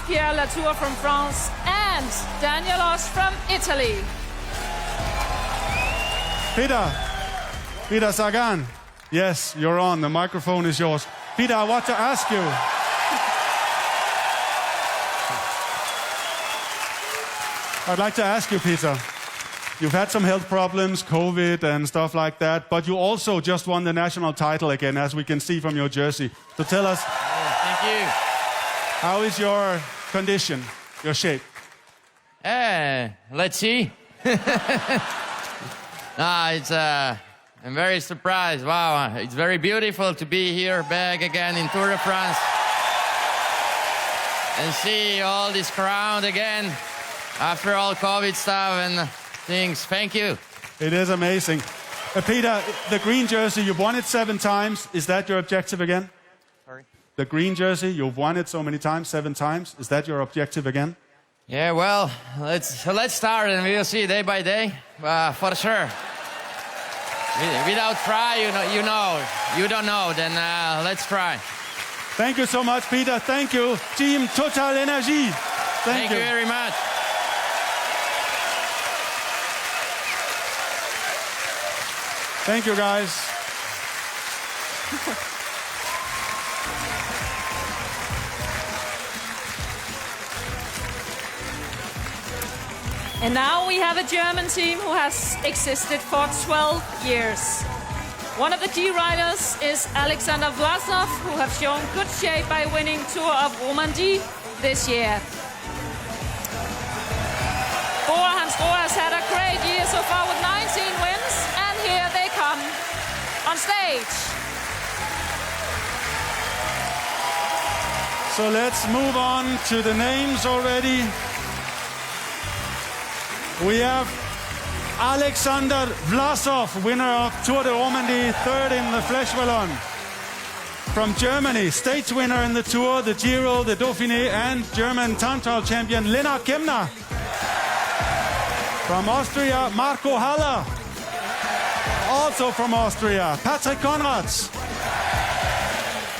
Pierre Latour from France, and Daniel Oss from Italy. Peter Sagan. Yes, you're on. The microphone is yours. Peter, I want to ask you. I'd like to ask you, Peter. You've had some health problems, COVID and stuff like that, but you also just won the national title again, as we can see from your jersey. So tell us, Thank you. how is your condition, your shape? Let's see. I'm very surprised. Wow, it's very beautiful to be here back again in Tour de France and see all this crowd again after all COVID stuff and things. Thank you. It is amazing. Peter, the green jersey, you've won it 7 times. Is that your objective again? Sorry? The green jersey, you've won it so many times, 7 times. Is that your objective again? Yeah, well, let's start and we'll see day by day, for sure. Without try, you don't know, then let's try. Thank you so much, Peter. Thank you, Team Total Energy. Thank you very much. Thank you, guys. And now we have a German team who has existed for 12 years. One of the key riders is Alexander Vlasov, who have shown good shape by winning Tour of Romandie this year. Bora Hansgrohe has had a great year so far with 19 wins, and here they come on stage. So let's move on to the names already. We have Alexander Vlasov, winner of Tour de Romandie, 3rd in the Flesh Wallon. From Germany, stage winner in the Tour, the Giro, the Dauphiné, and German Tantal champion Lennart Kemner. From Austria, Marco Haller. Also from Austria, Patrick Konrads.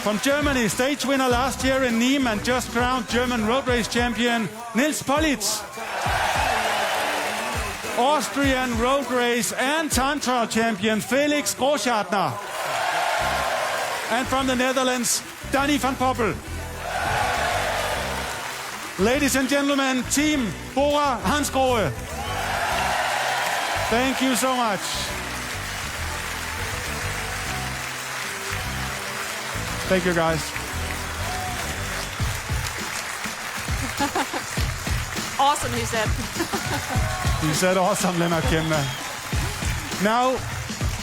From Germany, stage winner last year in Nîmes and just crowned German road race champion Nils Pollitt. Austrian road race and Tantra champion Felix Großschartner. And from the Netherlands, Danny van Poppel. Ladies and gentlemen, Team Bora Hansgrohe. Thank you so much. Thank you, guys. Awesome, he said. You said awesome, Lennart Kemner. Now,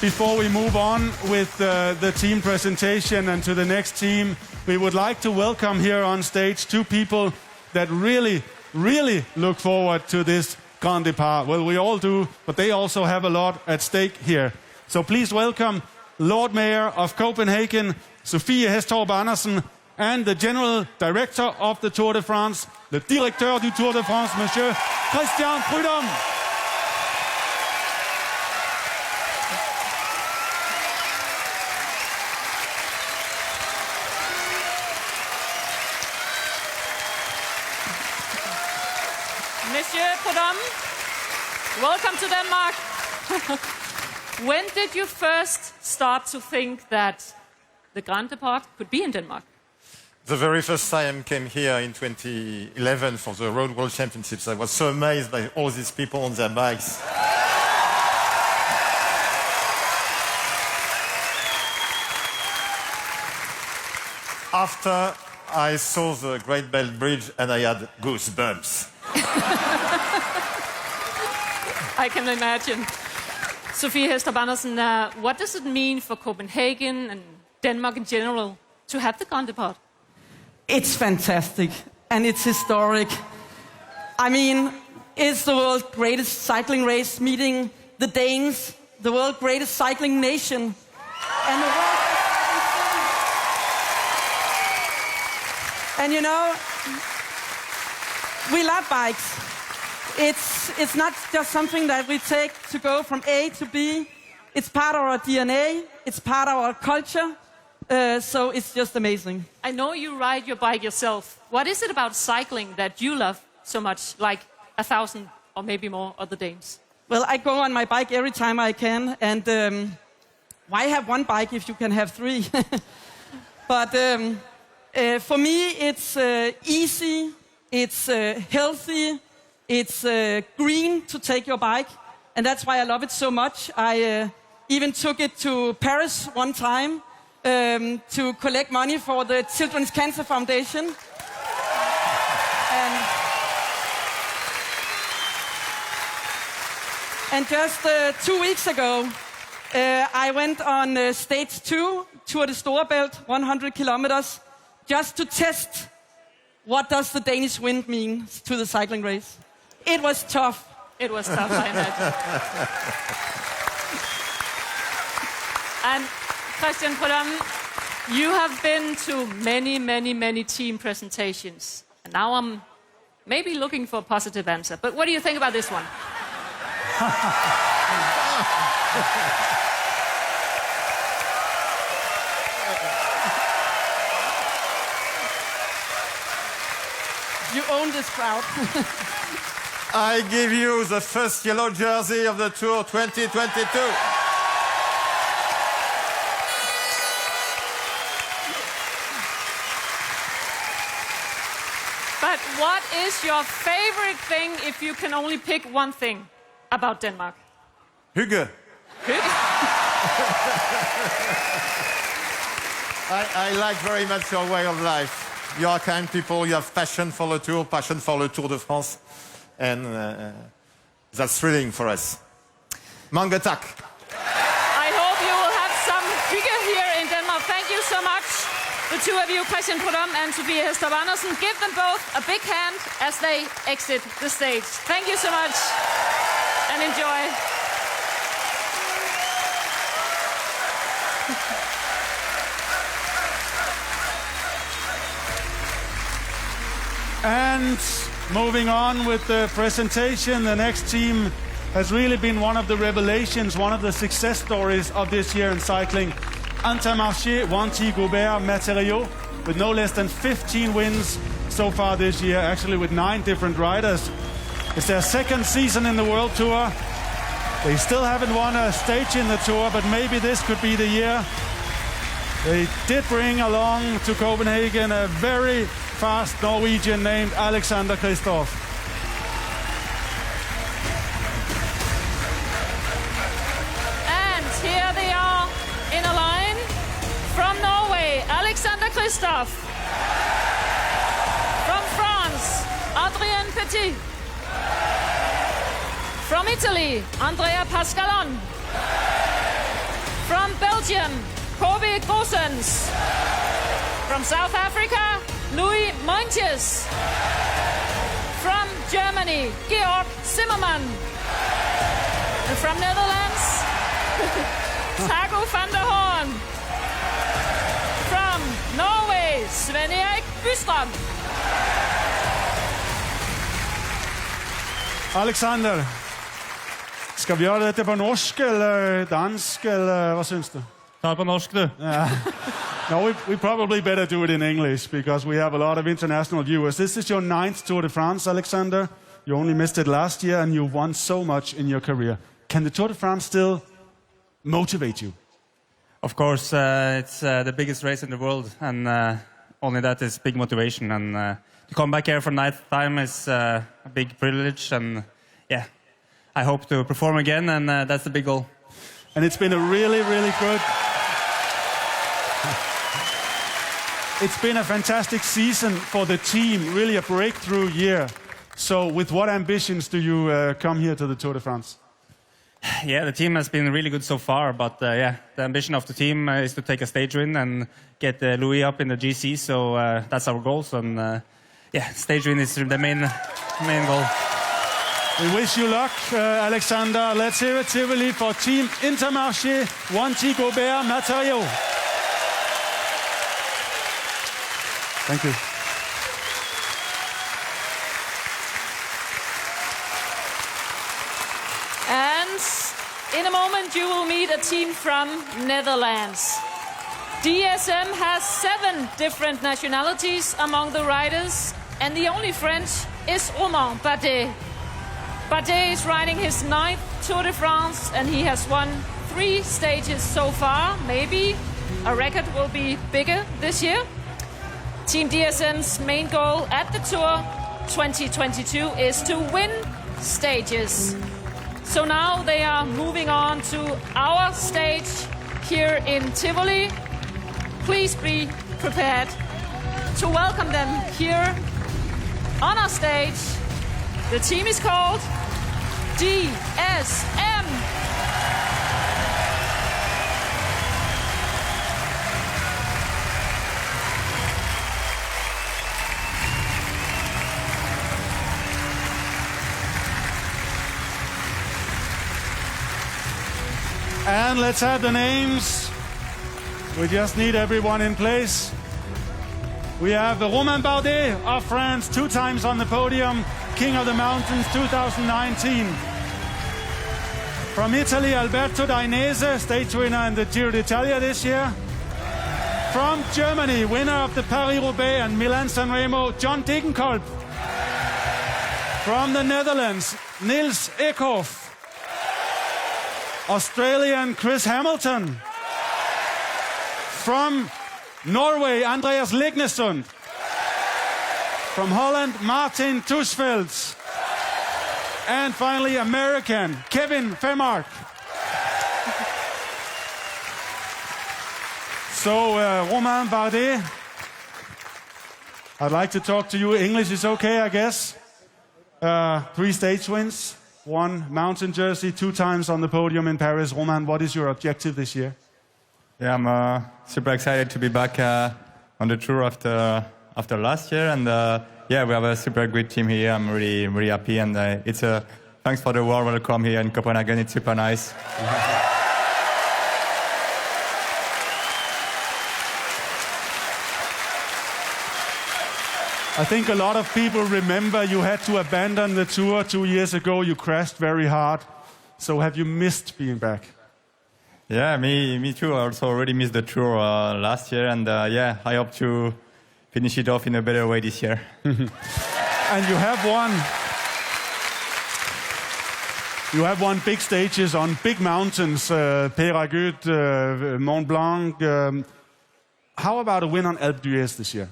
before we move on with the team presentation and to the next team, we would like to welcome here on stage 2 people that really, really look forward to this Grand Départ. Well, we all do, but they also have a lot at stake here. So please welcome Lord Mayor of Copenhagen, Sofie Hæstorp Andersen, and the General Director of the Tour de France, le Directeur du Tour de France, Monsieur Christian Prudhomme. Monsieur Prudhomme, welcome to Denmark. When did you first start to think that the Grand Départ could be in Denmark? The very first time I came here in 2011 for the Road World Championships, I was so amazed by all these people on their bikes. After I saw the Great Belt Bridge and I had goosebumps. I can imagine. Sofie Hæstorp Andersen, what does it mean for Copenhagen and Denmark in general to have the Grand Départ? It's fantastic and it's historic. I mean, it's the world's greatest cycling race meeting the Danes, the world's greatest cycling nation, and the world's best cycling city. And you know, we love bikes. It's not just something that we take to go from A to B. It's part of our DNA, it's part of our culture, So it's just amazing. I know you ride your bike yourself. What is it about cycling that you love so much, like 1,000 or maybe more other Danes? Well, I go on my bike every time I can, and why have one bike if you can have three? But for me, it's easy, it's healthy, it's green to take your bike, and that's why I love it so much. I even took it to Paris one time to collect money for the Children's Cancer Foundation. And just 2 weeks ago, I went on stage 2, Tour de Storebælt, 100 kilometers, just to test what does the Danish wind mean to the cycling race. It was tough. It was tough, I imagine. And Christian Prudhomme, you have been to many, many, many team presentations. And now I'm maybe looking for a positive answer. But what do you think about this one? You own this crowd. I give you the first yellow jersey of the Tour 2022. But what is your favorite thing if you can only pick one thing about Denmark? Hygge. I like very much your way of life. You are kind people, you have passion for the Tour, passion for the Tour de France. And that's thrilling for us. Mange tak. I hope you will have some hygge here in Denmark. Thank you so much. The two of you, Christian Prudhomme and Sofie Hestrup Andersen, give them both a big hand as they exit the stage. Thank you so much and enjoy. And moving on with the presentation, the next team has really been one of the revelations, one of the success stories of this year in cycling. Intermarché, Wanty-Gobert, Materiaux, with no less than 15 wins so far this year, actually with 9 different riders. It's their second season in the World Tour. They still haven't won a stage in the Tour, but maybe this could be the year. They did bring along to Copenhagen a very fast Norwegian named Alexander Kristoff. And here they are in a line from Norway, Alexander Kristoff. From France, Adrien Petit. From Italy, Andrea Pascalon. From Belgium, Kobe Goossens. From South Africa, Louis Montjes. From Germany, Georg Zimmermann. And from Netherlands, Taco van der Horn. From Norway, Sven-Erik Bystrøm. Alexander, skal vi gjøre dette på norsk eller dansk, eller hvad synes du? Ta det på norsk, du. No, we probably better do it in English because we have a lot of international viewers. This is your 9th Tour de France, Alexander. You only missed it last year and you won so much in your career. Can the Tour de France still motivate you? Of course, it's the biggest race in the world, and only that is big motivation. And to come back here for 9th time is a big privilege, and yeah, I hope to perform again, and that's the big goal. And it's been a really, really good... It's been a fantastic season for the team, really a breakthrough year. So with what ambitions do you come here to the Tour de France? Yeah, the team has been really good so far, but yeah, the ambition of the team is to take a stage win and get Louis up in the GC, so that's our goals, and yeah, stage win is the main goal. We wish you luck, Alexander. Let's hear it, Tivoli, for Team Intermarché, Wanty-Gobert, Materiaux. Thank you. And in a moment, you will meet a team from Netherlands. DSM has 7 different nationalities among the riders, and the only French is Romain Bardet. Bardet is riding his 9th Tour de France, and he has won 3 stages so far. Maybe a record will be bigger this year. Team DSM's main goal at the Tour 2022 is to win stages. So now they are moving on to our stage here in Tivoli. Please be prepared to welcome them here on our stage. The team is called DSM. And let's have the names. We just need everyone in place. We have Romain Bardet of France, 2 times on the podium, King of the Mountains 2019. From Italy, Alberto Dainese, stage winner in the Giro d'Italia this year. From Germany, winner of the Paris-Roubaix and Milan-San Remo, John Degenkolb. From the Netherlands, Niels Eekhoff. Australian Chris Hamilton. From Norway, Andreas Lignesund. From Holland, Martin Tuschfeld. And finally, American Kevin Femark. So, Romain Bardet, I'd like to talk to you. English is okay, I guess. 3 stage wins, 1 mountain jersey, 2 times on the podium in Paris. Romain, what is your objective this year? Yeah, I'm super excited to be back on the tour after last year, and yeah, we have a super great team here. I'm really happy, and it's thanks for the warm welcome here in Copenhagen. It's super nice. I think a lot of people remember you had to abandon the tour 2 years ago. You crashed very hard. So have you missed being back? Yeah, me too. I also already missed the tour last year, and yeah, I hope to finish it off in a better way this year. And you have won big stages on big mountains, Peyragudes, Mont Blanc. How about a win on Alpe d'Huez this year?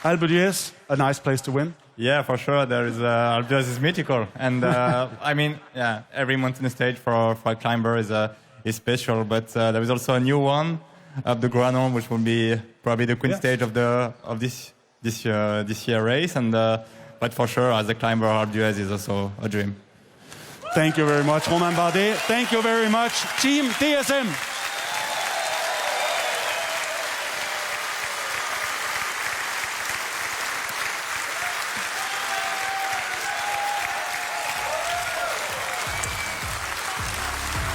Alpe d'Huez, a nice place to win. Yeah, for sure. There is Alpe d'Huez is mythical, and I mean, yeah, every mountain stage for a climber is special. But there is also a new one up the Granon, which will be probably the queen stage of this year race. And but for sure, as a climber, Alpe d'Huez is also a dream. Thank you very much, Romain Bardet. Thank you very much, Team DSM.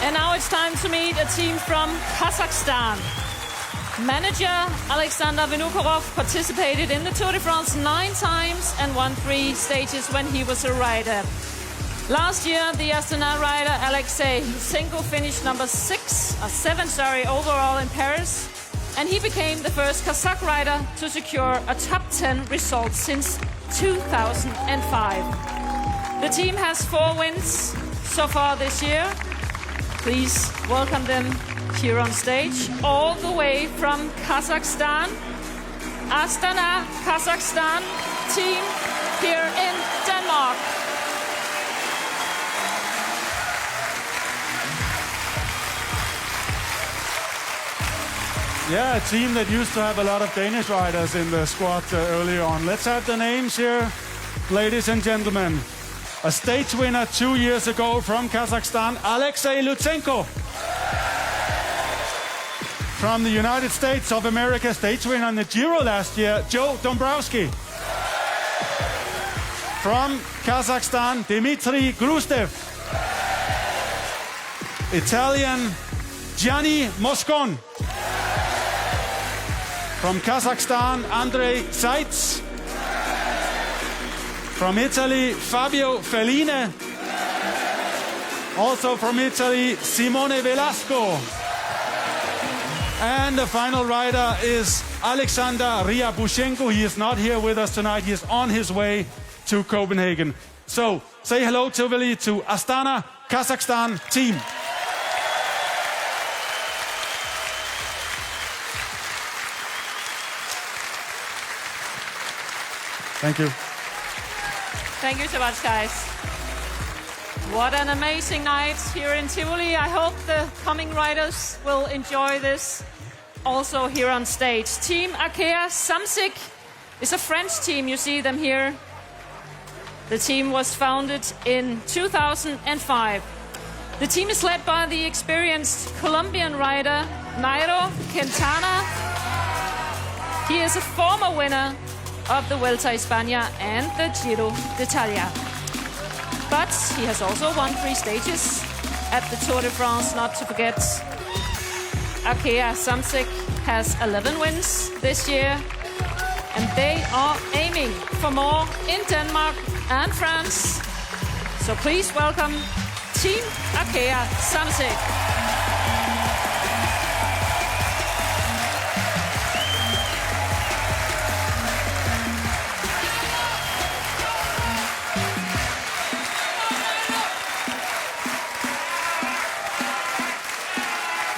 And now it's time to meet a team from Kazakhstan. Manager Alexander Vinokurov participated in the Tour de France 9 times and won 3 stages when he was a rider. Last year, the Astana rider Alexei Lutsenko finished number 7 overall in Paris, and he became the first Kazakh rider to secure a top 10 result since 2005. The team has 4 wins so far this year. Please welcome them here on stage, all the way from Kazakhstan. Astana, Kazakhstan team here in Denmark. Yeah, a team that used to have a lot of Danish riders in the squad earlier on. Let's have the names here, ladies and gentlemen. A stage winner 2 years ago from Kazakhstan, Alexei Lutsenko. From the United States of America, stage winner in the Giro last year, Joe Dombrowski. From Kazakhstan, Dmitry Grustev. Italian, Gianni Moscon. From Kazakhstan, Andrei Seitz. From Italy, Fabio Felline. Also from Italy, Simone Velasco. And the final rider is Alexander Ryabushenko. He is not here with us tonight. He is on his way to Copenhagen. So say hello, Tivoli, to Astana, Kazakhstan team. Thank you. Thank you so much, guys. What an amazing night here in Tivoli. I hope the coming riders will enjoy this also here on stage. Team Arkea Samsic is a French team. You see them here. The team was founded in 2005. The team is led by the experienced Colombian rider Nairo Quintana. He is a former winner of the Vuelta a España and the Giro d'Italia. But he has also won 3 stages at the Tour de France, not to forget. Arkea Samsic has 11 wins this year, and they are aiming for more in Denmark and France. So please welcome Team Arkea Samsic.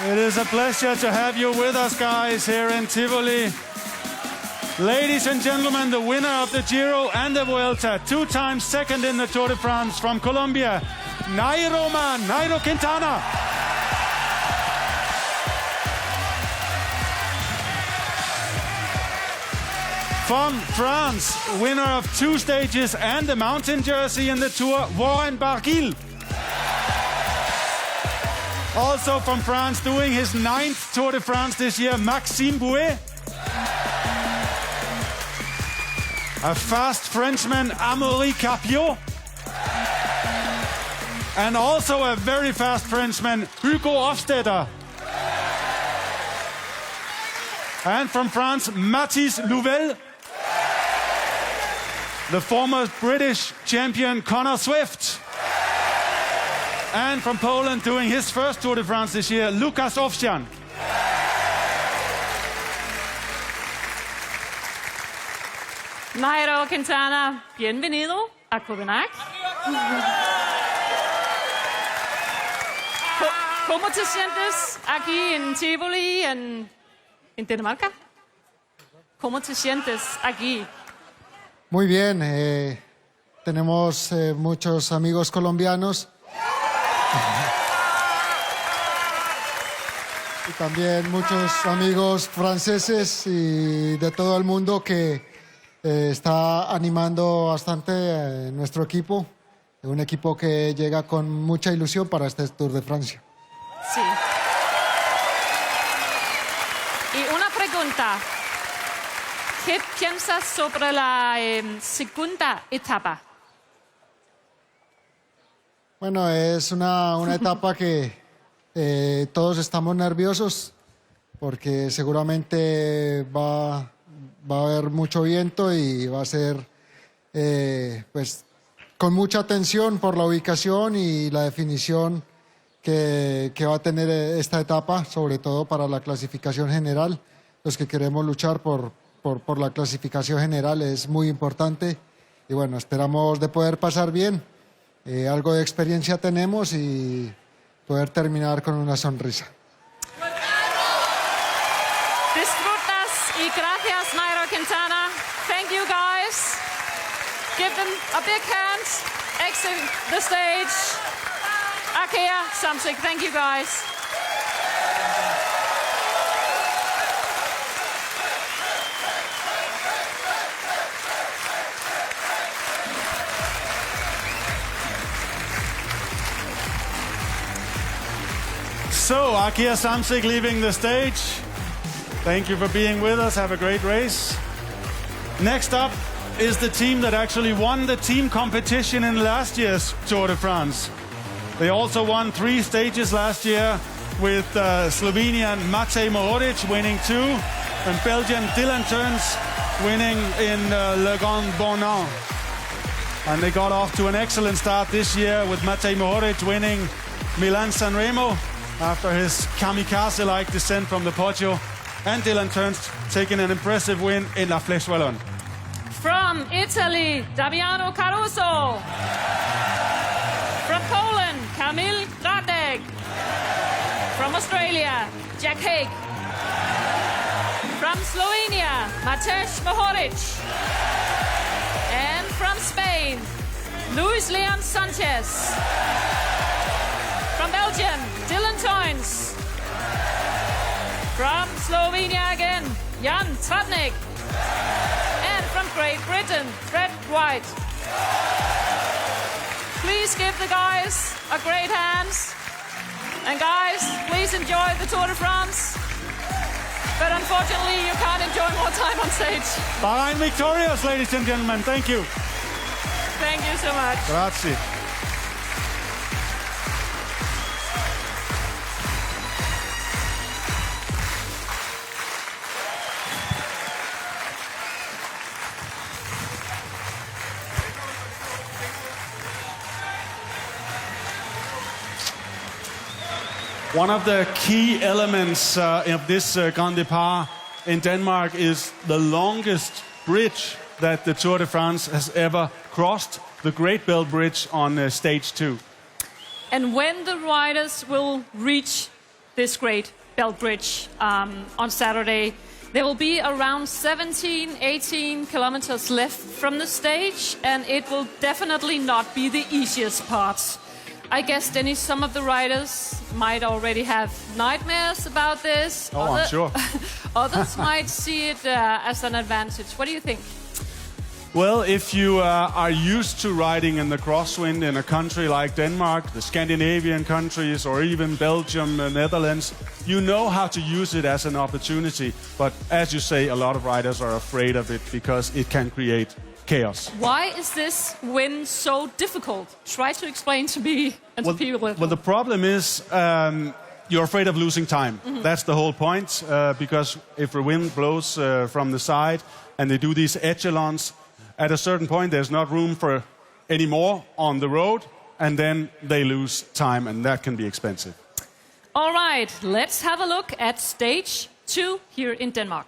It is a pleasure to have you with us, guys, here in Tivoli. Ladies and gentlemen, the winner of the Giro and the Vuelta, 2 times second in the Tour de France from Colombia, Nairo Quintana. From France, winner of 2 stages and a mountain jersey in the Tour, Warren Barguil. Also from France, doing his 9th Tour de France this year, Maxime Bouet. A fast Frenchman, Amaury Carpiot. And also a very fast Frenchman, Hugo Hofstetter. And from France, Mathis Louvel. The former British champion, Connor Swift. And from Poland, doing his first Tour de France this year, Lukas Ovsian. Nairo Quintana, bienvenido a Copenhagen. ¿Cómo te sientes aquí en Tivoli, en Dinamarca? ¿Cómo te sientes aquí? Muy bien, tenemos muchos amigos colombianos y también muchos amigos franceses y de todo el mundo que está animando bastante nuestro equipo, un equipo que llega con mucha ilusión para este Tour de Francia. Sí. Y una pregunta. ¿Qué piensas sobre la segunda etapa? Bueno, es una etapa que todos estamos nerviosos porque seguramente va a haber mucho viento y va a ser pues con mucha tensión por la ubicación y la definición que va a tener esta etapa, sobre todo para la clasificación general. Los que queremos luchar por la clasificación general es muy importante y bueno, esperamos de poder pasar bien. Algo de experiencia tenemos y poder terminar con una sonrisa. Disfrutas y gracias, Nairo Quintana. Thank you, guys. Give them a big hand. Exit the stage. Arkea Samsic, thank you, guys. So, Arkea Samsic leaving the stage. Thank you for being with us. Have a great race. Next up is the team that actually won the team competition in last year's Tour de France. They also won 3 stages last year with Slovenian Matej Mohoric winning 2 and Belgian Dylan Turns winning in Le Grand Bonan. And they got off to an excellent start this year with Matej Mohoric winning Milan Sanremo after his kamikaze-like descent from the Poggio. And Dylan Turnst taking an impressive win in La Flèche Wallonne. From Italy, Damiano Caruso. From Poland, Kamil Gradek. From Australia, Jack Haig. From Slovenia, Matej Mohoric. And from Spain, Luis Leon Sanchez. From Belgium, Dylan Toynes. From Slovenia again, Jan Tratnik. And from Great Britain, Fred White. Please give the guys a great hand. And guys, please enjoy the Tour de France. But unfortunately, you can't enjoy more time on stage. Bahrain victorious, ladies and gentlemen. Thank you. Thank you so much. Grazie. One of the key elements of this Grand Départ in Denmark is the longest bridge that the Tour de France has ever crossed, the Great Belt Bridge on stage 2. And when the riders will reach this Great Belt Bridge on Saturday, there will be around 17, 18 kilometers left from the stage, and it will definitely not be the easiest part. I guess, Dennis, some of the riders might already have nightmares about this. Oh, I'm sure. Others might see it as an advantage. What do you think? Well, if you are used to riding in the crosswind in a country like Denmark, the Scandinavian countries, or even Belgium, Netherlands, you know how to use it as an opportunity. But as you say, a lot of riders are afraid of it because it can create chaos. Why is this win so difficult? Try to explain to me and to people. Well, the problem is you're afraid of losing time. That's the whole point, because if the wind blows from the side and they do these echelons, at a certain point there's not room for any more on the road, and then they lose time, and that can be expensive. All right, let's have a look at stage 2 here in Denmark.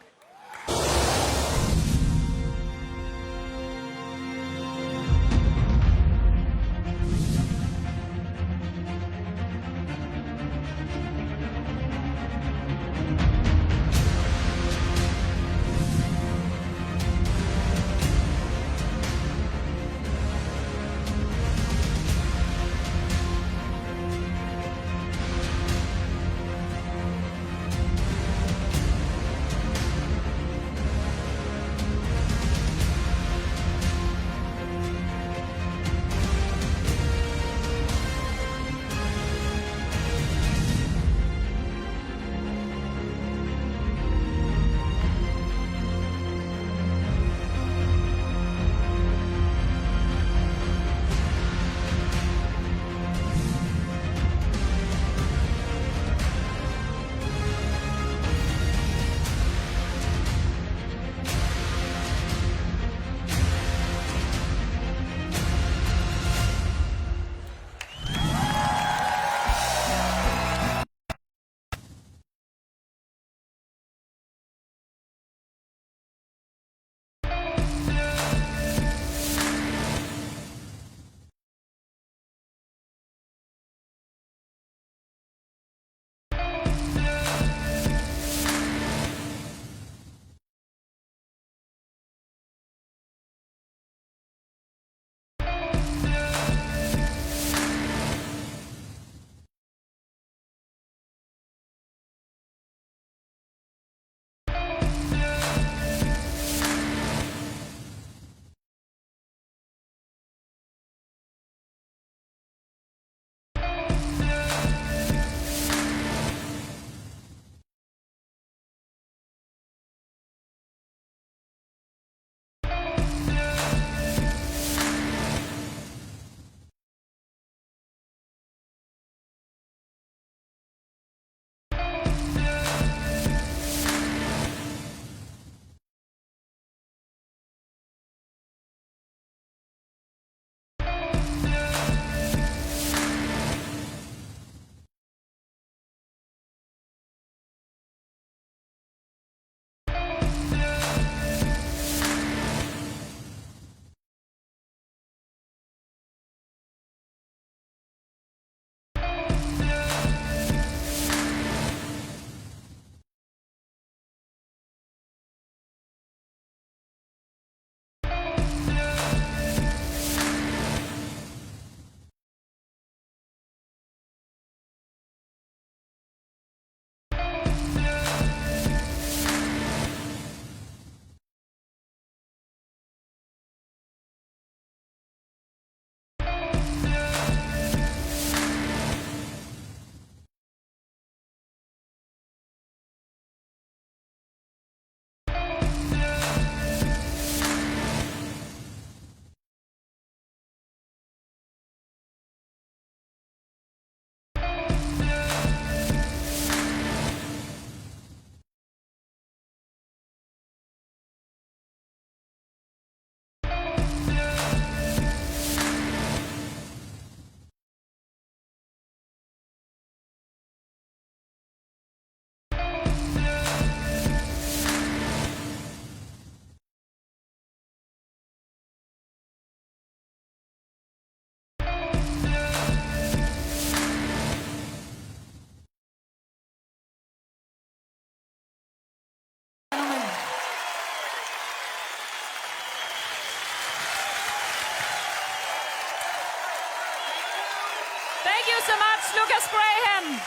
Lucas Graham.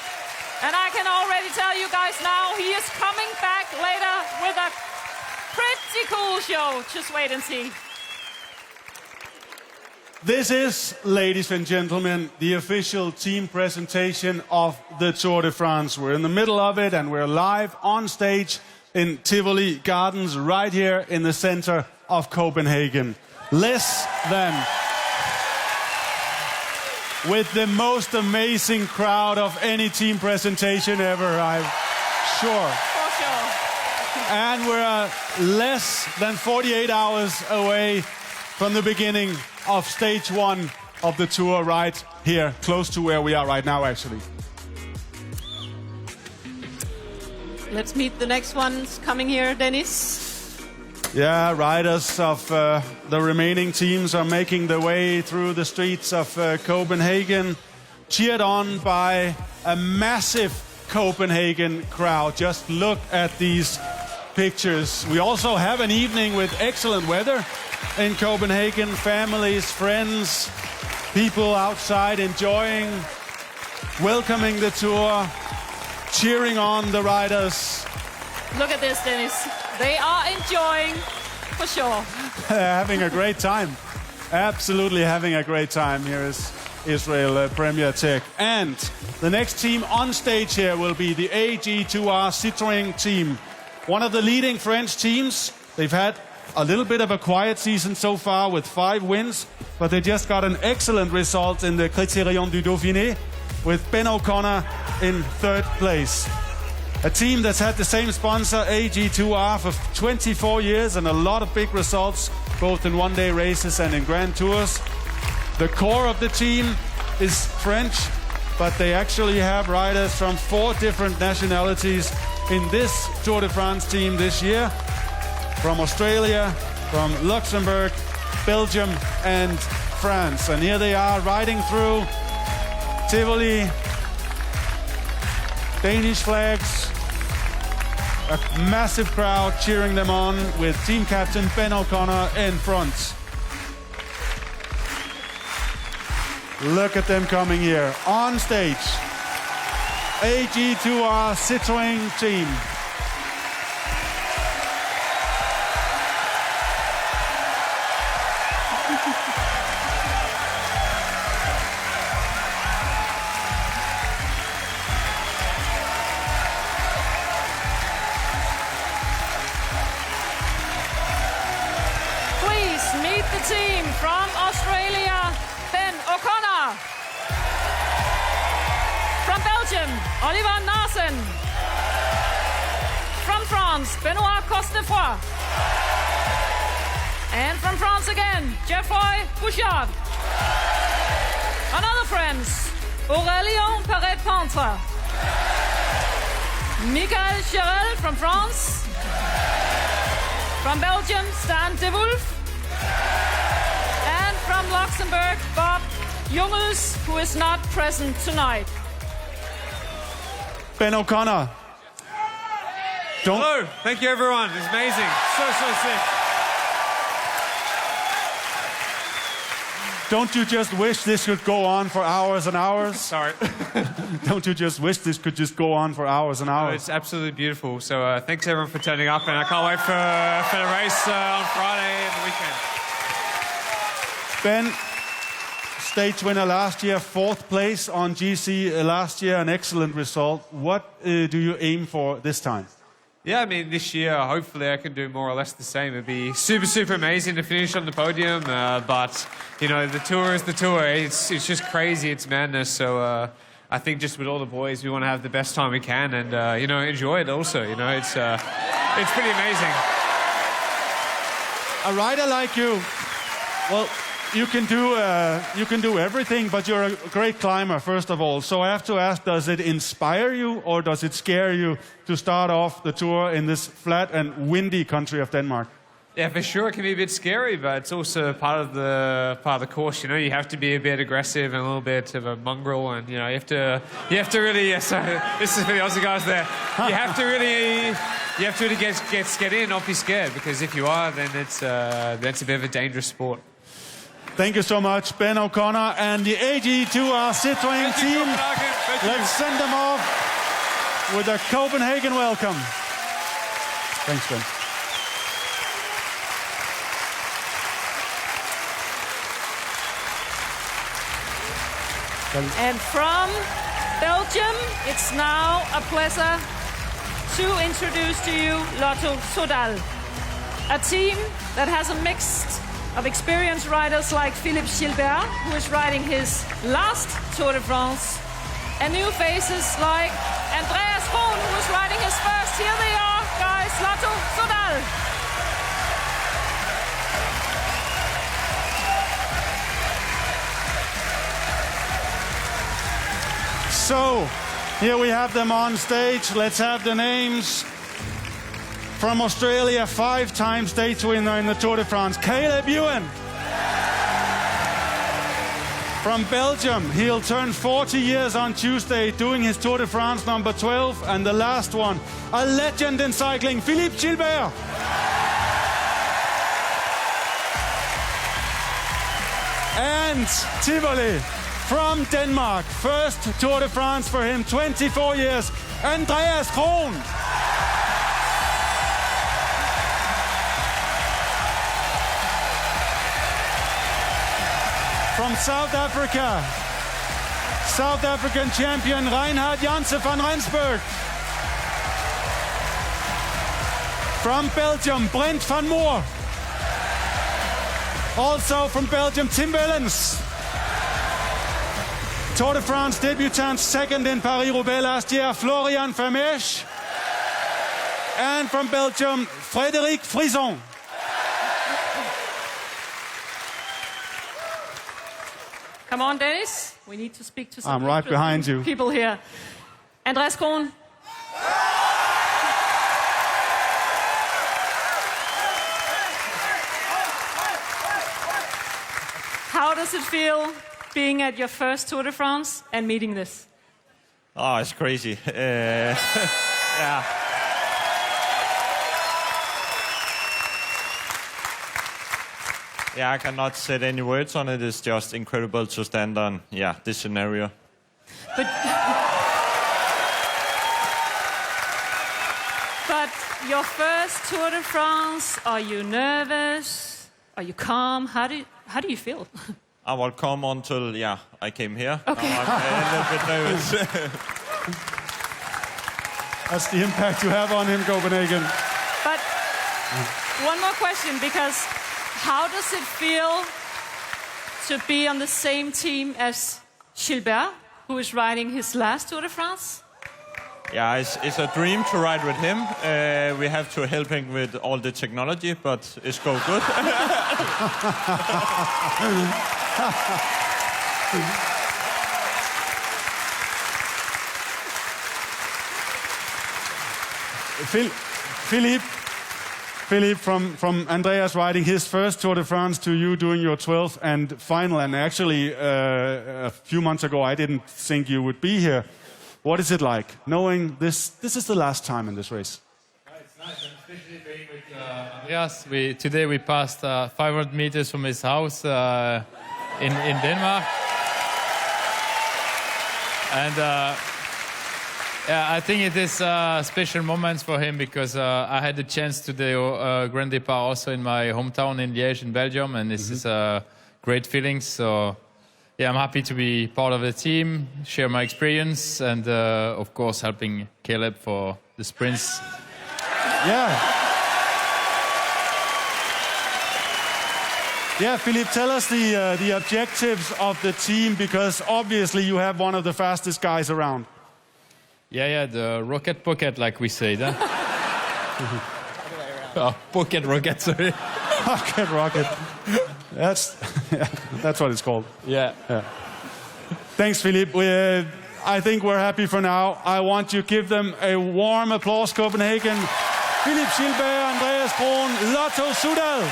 And I can already tell you guys now, he is coming back later with a pretty cool show. Just wait and see. This is, ladies and gentlemen, the official team presentation of the Tour de France. We're in the middle of it and we're live on stage in Tivoli Gardens right here in the center of Copenhagen. Less than, with the most amazing crowd of any team presentation ever, I'm sure. For sure. And we're less than 48 hours away from the beginning of stage one of the tour right here, close to where we are right now, actually. Let's meet the next ones coming here, Dennis. Yeah, riders of the remaining teams are making their way through the streets of Copenhagen, cheered on by a massive Copenhagen crowd. Just look at these pictures. We also have an evening with excellent weather in Copenhagen. Families, friends, people outside enjoying, welcoming the tour, cheering on the riders. Look at this, Dennis. They are enjoying, for sure. Having a great time. Absolutely having a great time. Here is Israel Premier Tech. And the next team on stage here will be the AG2R Citroën team. One of the leading French teams. They've had a little bit of a quiet season so far with 5 wins, but they just got an excellent result in the Critérium du Dauphiné with Ben O'Connor in 3rd place. A team that's had the same sponsor, AG2R, for 24 years and a lot of big results, both in one-day races and in Grand Tours. The core of the team is French, but they actually have riders from 4 different nationalities in this Tour de France team this year. From Australia, from Luxembourg, Belgium and France. And here they are riding through Tivoli. Danish flags, a massive crowd cheering them on with team captain Ben O'Connor in front. Look at them coming here on stage. AG2R Citroën team. Meet the team from Australia, Ben O'Connor. From Belgium, Oliver Naesen. From France, Benoit Cosnefroy. And from France again, Geoffroy Bouchard. Another France, Aurélien Perret-Pentre. Michael Cherel from France. From Belgium, Stan de Wolf. And from Luxembourg, Bob Jungels, who is not present tonight. Ben O'Connor. Hello, thank you everyone. It's amazing. So sick. Don't you just wish this could go on for hours and hours? Sorry. Don't you just wish this could just go on for hours and hours? It's absolutely beautiful. So thanks everyone for turning up, and I can't wait for the race on Friday and the weekend. Ben, stage winner last year, 4th place on GC last year, an excellent result. What do you aim for this time? Yeah, I mean, this year, hopefully I can do more or less the same. It'd be super amazing to finish on the podium. But, you know, the tour is the tour. It's just crazy. It's madness. So I think just with all the boys, we want to have the best time we can and, you know, enjoy it also. You know, it's pretty amazing. A rider like you, well, you can do everything, but you're a great climber, first of all. So I have to ask, does it inspire you or does it scare you to start off the tour in this flat and windy country of Denmark? Yeah, for sure, it can be a bit scary, but it's also part of the course. You know, you have to be a bit aggressive and a little bit of a mongrel, and you know, you have to really. Yeah, so this is for the Aussie guys there. You have to really get in, not be scared, because if you are, then it's a bit of a dangerous sport. Thank you so much, Ben O'Connor and the AG2R Citroën team. Let's send them off with a Copenhagen welcome. Thanks, Ben. And from Belgium, it's now a pleasure to introduce to you Lotto Soudal, a team that has a mix of experienced riders like Philippe Gilbert, who is riding his last Tour de France, and new faces like Andreas Krohn, who is riding his first. Here they are, guys, Lotto Soudal. So, here we have them on stage. Let's have the names. From Australia, 5-time stage winner in the Tour de France, Caleb Ewan. From Belgium, he'll turn 40 years on Tuesday, doing his Tour de France number 12. And the last one, a legend in cycling, Philippe Gilbert. And Tivoli. From Denmark, first Tour de France for him, 24 years, Andreas Krohn. From South Africa, South African champion Reinhard Janse van Rensburg. From Belgium, Brent van Moor. Also from Belgium, Tim Wellens. Tour de France debutant, second in Paris-Roubaix last year, Florian Vermeersch. And from Belgium, Frédéric Frison. Come on, Dennis. We need to speak to some I'm right behind you. people here. Andreas Krohn. How does it feel being at your first Tour de France and meeting this? Oh, it's crazy. Yeah. Yeah, I cannot set any words on it. It's just incredible to stand on, this scenario. But your first Tour de France, are you nervous? Are you calm? How do you feel? I will come until, I came here. Okay. I'm a little bit nervous. That's the impact you have on him, Copenhagen. But one more question, because how does it feel to be on the same team as Gilbert, who is riding his last Tour de France? Yeah, it's a dream to ride with him. We have to help him with all the technology, but it's go good. Philippe, from Andreas riding his first Tour de France to you doing your 12th and final, and actually a few months ago I didn't think you would be here. What is it like knowing this is the last time in this race? It's nice, and especially being with Andreas. Today we passed 500 meters from his house in Denmark. And I think it is special moments for him because I had the chance to do Grand Départ also in my hometown in Liège in Belgium, and this is a great feeling. So I'm happy to be part of the team, share my experience, and of course helping Caleb for the sprints. Yeah, Philippe, tell us the objectives of the team, because obviously you have one of the fastest guys around. Yeah, the rocket pocket, like we say. Huh? Pocket rocket, sorry. Pocket rocket. That's what it's called. Yeah. Thanks, Philippe. I think we're happy for now. I want you to give them a warm applause, Copenhagen. Philippe Gilbert, Andreas Krohn, Lotto Soudal.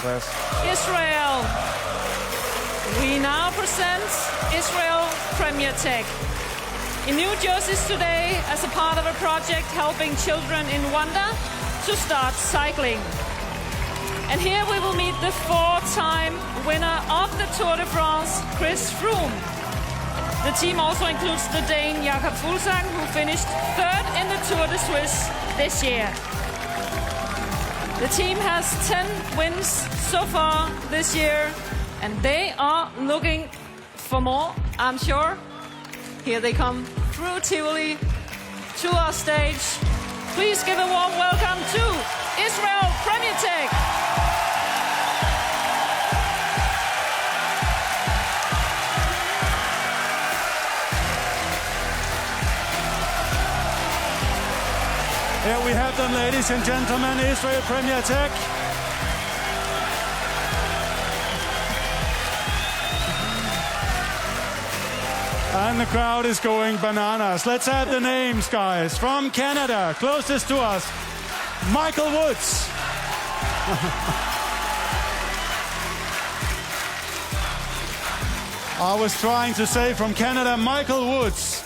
Chris. Israel. We now present Israel Premier Tech. In New Jersey today as a part of a project helping children in Rwanda to start cycling. And here we will meet the 4-time winner of the Tour de France, Chris Froome. The team also includes the Dane Jakob Fuglsang, who finished 3rd in the Tour de Suisse this year. The team has 10 wins so far this year, and they are looking for more, I'm sure. Here they come through Tivoli to our stage. Please give a warm welcome to Israel Premier Tech. Here we have them, ladies and gentlemen, Israel Premier Tech. And the crowd is going bananas. Let's have the names, guys. From Canada, closest to us, Michael Woods. I was trying to say from Canada, Michael Woods.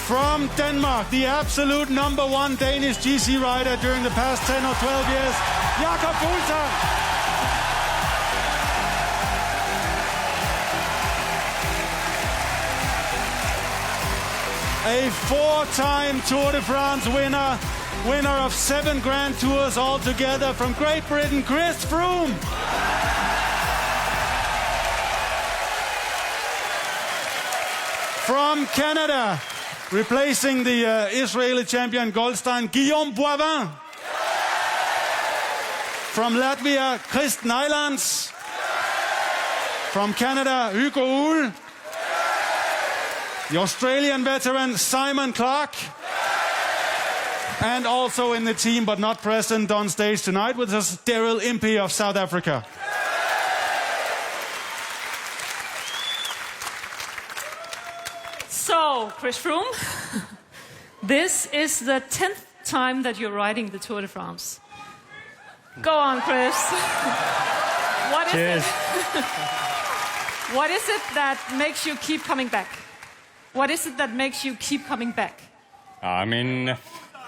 From Denmark, the absolute #1 Danish GC rider during the past 10 or 12 years, Jakob Fuglsang. A 4-time Tour de France winner of 7 Grand Tours altogether from Great Britain, Chris Froome. From Canada, replacing the Israeli champion Goldstein, Guillaume Boivin. From Latvia, Chris Nylands. From Canada, Hugo Uhl. The Australian veteran, Simon Clarke. And also in the team, but not present on stage tonight, with us, Daryl Impey of South Africa. So, Chris Froome, this is the 10th time that you're riding the Tour de France. Go on, Chris. What is Cheers. it? What is it that makes you keep coming back? What is it that makes you keep coming back? I mean,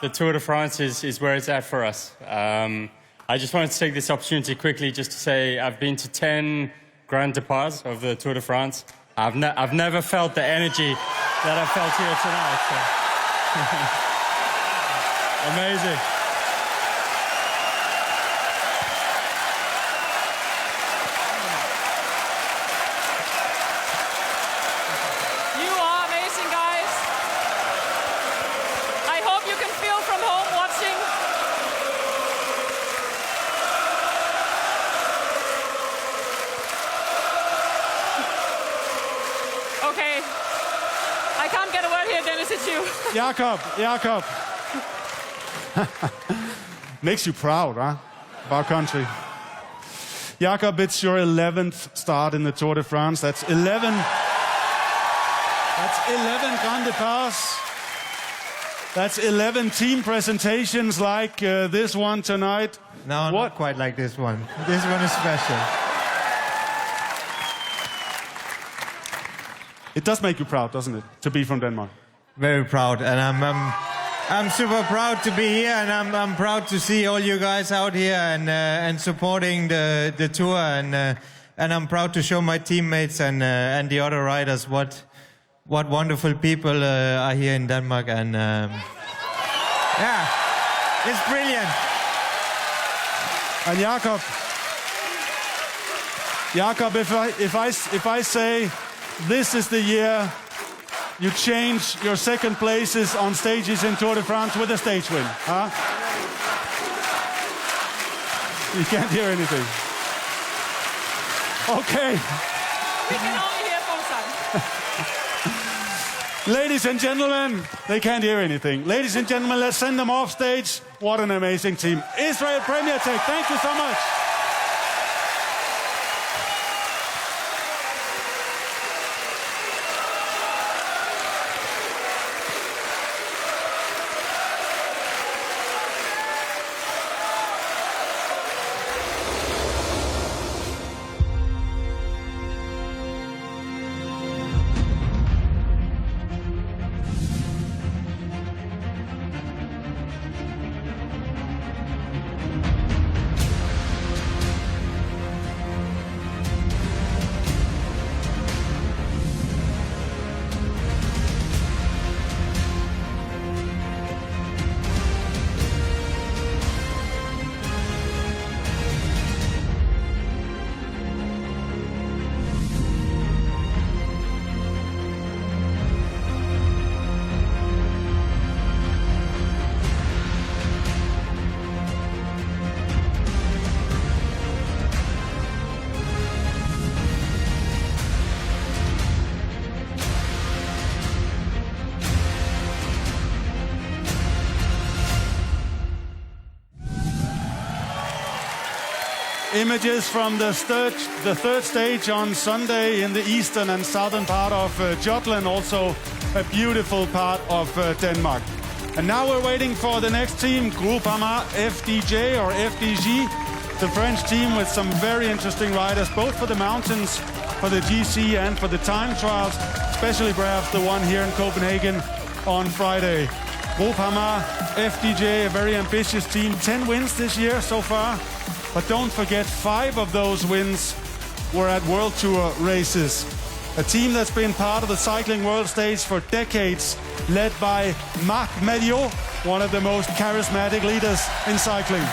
the Tour de France is where it's at for us. I just wanted to take this opportunity quickly just to say I've been to 10 Grand Departs of the Tour de France. I've never felt the energy that I felt here tonight. So. Amazing. You are amazing, guys. I hope you can feel from home watching. Okay. I can't get a word here, Dennis, it's you. Jakob. Makes you proud, huh? Of our country. Jakob, it's your 11th start in the Tour de France. That's 11 Grand Departs. That's 11 team presentations like this one tonight. No, not quite like this one. This one is special. It does make you proud, doesn't it, to be from Denmark? Very proud, and I'm super proud to be here, and I'm proud to see all you guys out here and supporting the tour, and I'm proud to show my teammates and the other riders what wonderful people are here in Denmark, and yeah, it's brilliant. And Jakob, if I say this is the year you change your second places on stages in Tour de France with a stage win, huh? You can't hear anything. Okay. We can only hear Fuglsang. Ladies and gentlemen, they can't hear anything. Ladies and gentlemen, let's send them off stage. What an amazing team. Israel Premier Tech, thank you so much. images from the third stage on Sunday in the eastern and southern part of Jutland, also a beautiful part of Denmark. And now we're waiting for the next team, Groupama FDJ or FDJ, the French team with some very interesting riders, both for the mountains, for the GC and for the time trials, especially perhaps the one here in Copenhagen on Friday. Groupama FDJ, a very ambitious team, 10 wins this year so far. But don't forget, 5 of those wins were at World Tour races. A team that's been part of the cycling world stage for decades, led by Marc Madiot, one of the most charismatic leaders in cycling.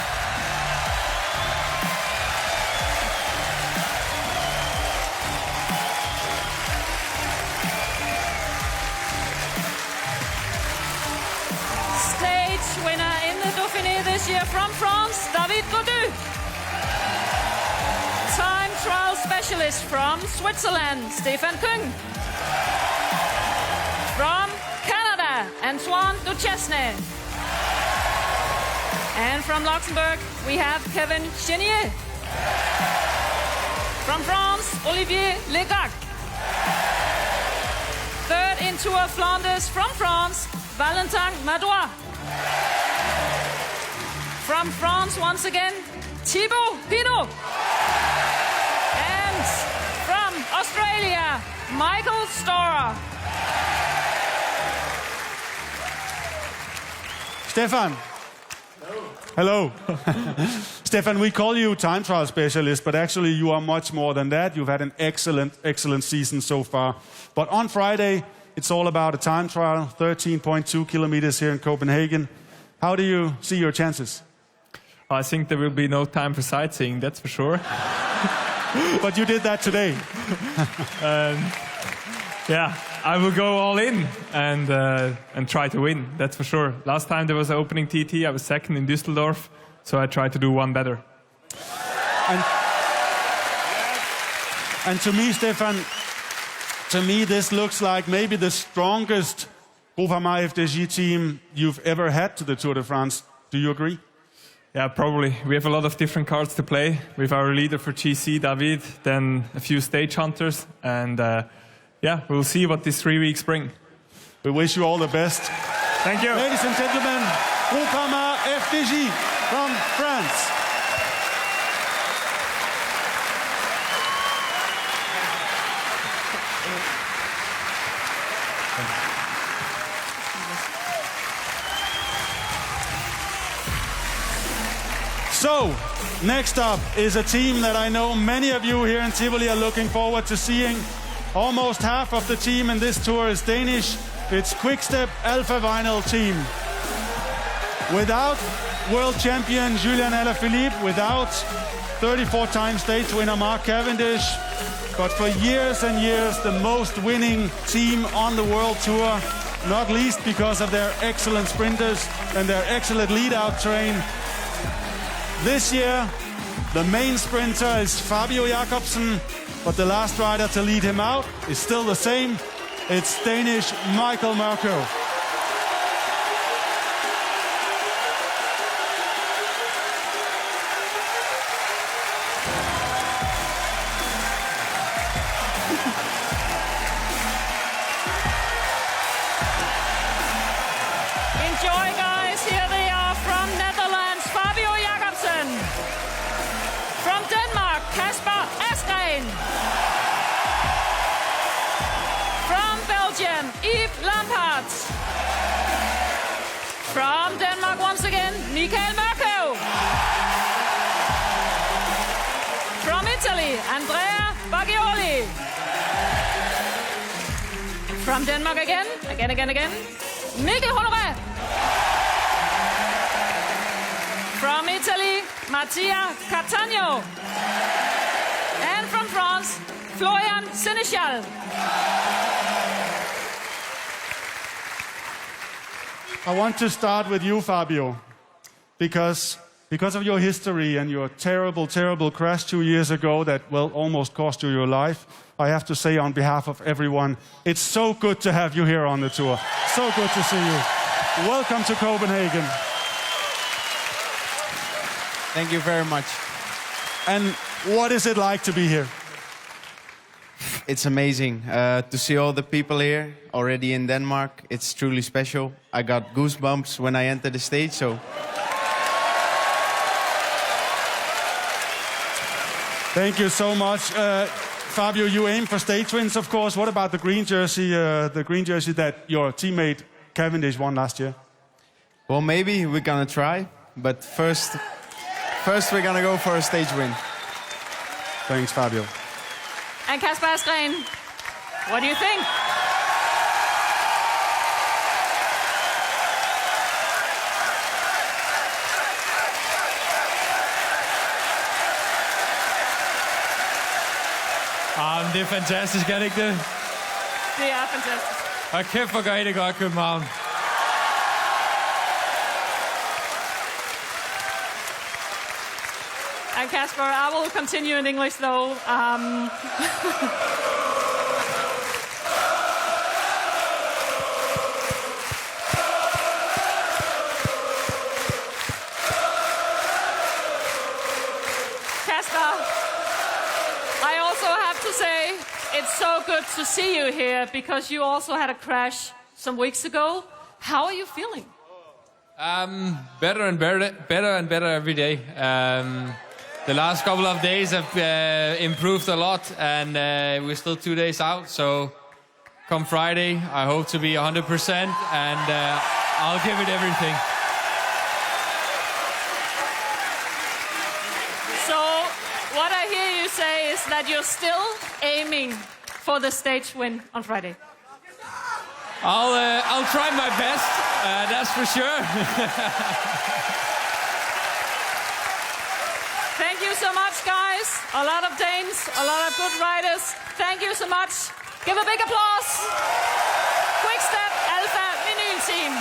Stage winner in the Dauphiné this year from France, David Gaudu. Time trial specialist from Switzerland, Stefan Küng. From Canada, Antoine Duchesne. And from Luxembourg, we have Kevin Chenier. From France, Olivier Legac. Third in Tour of Flanders from France, Valentin Madois. From France once again, Thibaut Pinot. And from Australia, Michael Storer. Stefan. Hello. Stefan, we call you time trial specialist, but actually you are much more than that. You've had an excellent season so far. But on Friday, it's all about a time trial, 13.2 kilometers here in Copenhagen. How do you see your chances? I think there will be no time for sightseeing, that's for sure. But you did that today. Yeah, I will go all in and try to win, that's for sure. Last time there was an opening TT, I was second in Düsseldorf, so I tried to do one better. And to me, Stefan, this looks like maybe the strongest Groupama FDJ team you've ever had to the Tour de France. Do you agree? Yeah, probably. We have a lot of different cards to play. We have our leader for GC, David, then a few stage hunters, and yeah, we'll see what these 3 weeks bring. We wish you all the best. Thank you. Ladies and gentlemen, Groupama FDJ from France. So, next up is a team that I know many of you here in Tivoli are looking forward to seeing. Almost half of the team in this tour is Danish. It's Quickstep Alpha Vinyl team. Without world champion Julian Alaphilippe, without 34-time stage winner Mark Cavendish, but for years and years the most winning team on the world tour, not least because of their excellent sprinters and their excellent lead-out train. This year, the main sprinter is Fabio Jakobsen, but the last rider to lead him out is still the same. It's Danish Michael Mørkøv. Enjoy, guys. Here they are from Netherlands, Fabio Jakobsen. From Denmark, Kasper Asgreen. From Belgium, Yves Lampaert. From Denmark once again, Michael Mørkøv. From Italy, Andrea Baggioli. From Denmark again, Mikkel Honoré. From Italy, Mattia Cattaneo. And from France, Florian Sénéchal. I want to start with you, Fabio, because of your history and your terrible crash 2 years ago that, well, almost cost you your life. I have to say on behalf of everyone, it's so good to have you here on the tour. So good to see you. Welcome to Copenhagen. Thank you very much. And what is it like to be here? It's amazing to see all the people here already in Denmark. It's truly special. I got goosebumps when I entered the stage, so... Thank you so much. Fabio, you aim for stage wins, of course. What about the green jersey that your teammate Cavendish won last year? Well, maybe we're gonna try, but first we're gonna go for a stage win. Thanks, Fabio. And Kasper Askren, what do you think? Det er fantastisk, er det ikke det? Det er fantastisk. Og kæft, hvor gør I det godt, København. And Kasper, I will continue in English though. Kasper, I also have to say it's so good to see you here because you also had a crash some weeks ago. How are you feeling? Better and better every day. The last couple of days have improved a lot, and we're still 2 days out. So come Friday, I hope to be 100%, and I'll give it everything. So what I hear you say is that you're still aiming for the stage win on Friday. I'll try my best. That's for sure. Thank you so much, guys. A lot of Danes, a lot of good riders. Thank you so much. Give a big applause. Quick Step Alpha Vinyl Team.